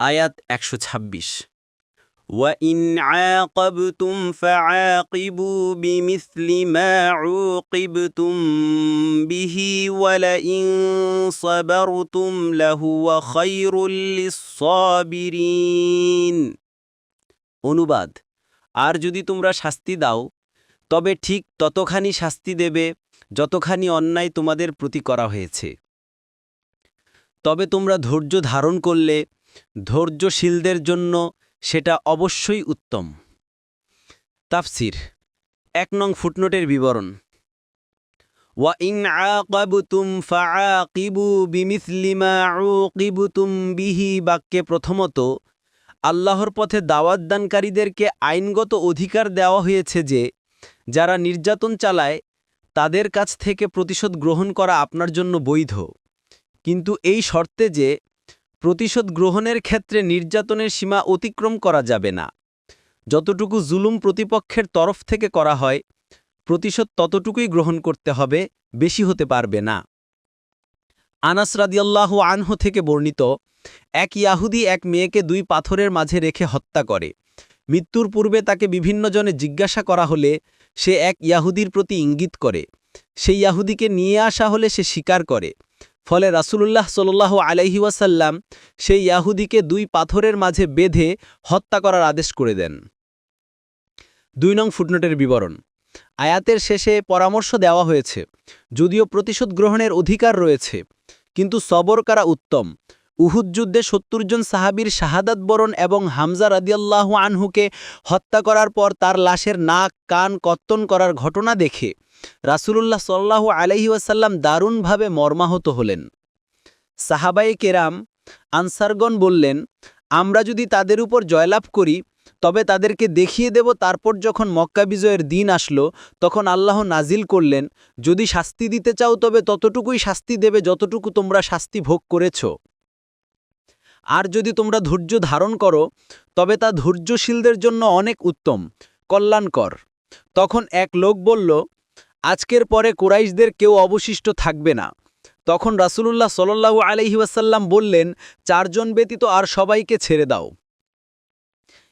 আয়াত ১২৬ وَإِنْ عَاقَبْتُمْ فَعَاقِبُوا بِمِثْلِ مَا عُوقِبْتُمْ بِهِ وَلَئِنْ صَبَرْتُمْ لَهُوَ خَيْرٌ لِلصَّابِرِينَ। অনুবাদ: আর যদি তোমরা শাস্তি দাও তবে ঠিক ততখানি শাস্তি দেবে যতখানি অন্যায় তোমাদের প্রতি করা হয়েছে। তবে তোমরা ধৈর্য ধারণ করলে ধৈর্যশীলদের জন্য সেটা অবশ্যই উত্তম। তাফসির ১ নং ফুটনোটের বিবরণ। ওয়াইন আকাবতুম ফাআকিবু বিমিসলি মা উকিবতুম বিহি বাক্যে প্রথমত আল্লাহর পথে দাওয়াত দানকারীদেরকে আইনগত অধিকার দেওয়া হয়েছে যে যারা নির্যাতন চালায় তাদের কাছ থেকে প্রতিশোধ গ্রহণ করা আপনার জন্য বৈধ, কিন্তু এই শর্তে যে প্রতিশোধ গ্রহণের ক্ষেত্রে নির্যাতনের সীমা অতিক্রম করা যাবে না। যতটুকু জুলুম প্রতিপক্ষের তরফ থেকে করা হয় প্রতিশোধ ততটুকুই গ্রহণ করতে হবে, বেশি হতে পারবে না। আনাস রাদিয়াল্লাহু আনহু থেকে বর্ণিত, এক ইয়াহুদি এক মেয়েকে 2 পাথরের মাঝে রেখে হত্যা করে। মৃত্যুর পূর্বে তাকে বিভিন্ন জনে জিজ্ঞাসা করা হলে সে এক ইয়াহুদির প্রতি ইঙ্গিত করে। সেই ইয়াহুদিকে নিয়ে আসা হলে সে স্বীকার করে। ফলে রাসূলুল্লাহ সাল্লাল্লাহু আলাইহি ওয়াসাল্লাম সেই ইয়াহুদিকে 2 পাথরের মাঝে বেঁধে হত্যা করার আদেশ করে দেন। 2 নং ফুটনোটের বিবরণ। আয়াতের শেষে পরামর্শ দেওয়া হয়েছে, যদিও প্রতিশোধ গ্রহণের অধিকার রয়েছে কিন্তু সবর করা উত্তম। উহুদ যুদ্ধে ৭০ জন সাহাবীর শাহাদাত বরণ এবং হামজা রাদিয়াল্লাহু আনহুকে হত্যা করার পর তার লাশের নাক কান কর্তন করার ঘটনা দেখে রাসূলুল্লাহ সাল্লাল্লাহু আলাইহি ওয়াসাল্লাম দারুণভাবে মর্মাহত হলেন। সাহাবায়ে কেরাম আনসারগণ বললেন, আমরা যদি তাদের উপর জয়লাভ করি তবে তাদেরকে দেখিয়ে দেব। তারপর যখন মক্কা বিজয়ের দিন আসলো তখন আল্লাহ নাজিল করলেন, যদি শাস্তি দিতে চাও তবে ততটুকুই শাস্তি দেবে যতটুকু তোমরা শাস্তি ভোগ করেছ, আর যদি তোমরা ধৈর্য ধারণ করো তবে তা ধৈর্যশীলদের জন্য অনেক উত্তম, কল্যাণকর। তখন এক লোক বলল, আজকের পরে কুরাইশদের কেউ অবশিষ্ট থাকবে না। তখন রাসূলুল্লাহ সাল্লাল্লাহু আলাইহি ওয়াসাল্লাম বললেন, 4 জন ব্যতীত আর সবাইকে ছেড়ে দাও।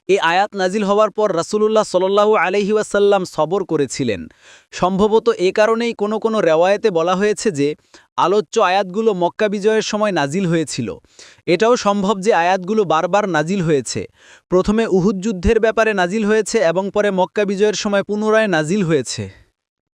এই আয়াত নাজিল হওয়ার পর রাসূলুল্লাহ সাল্লাল্লাহু আলাইহি ওয়াসাল্লাম সবর করেছিলেন। সম্ভবত এ কারণেই কোনো রেওয়ায়েতে বলা হয়েছে যে আলোচ্য আয়াতগুলো মক্কা বিজয়ের সময় নাজিল হয়েছিল। এটাও সম্ভব যে আয়াতগুলো বারবার নাজিল হয়েছে। প্রথমে উহুদ যুদ্ধের ব্যাপারে নাজিল হয়েছে এবং পরে মক্কা বিজয়ের সময় পুনরায় নাজিল হয়েছে।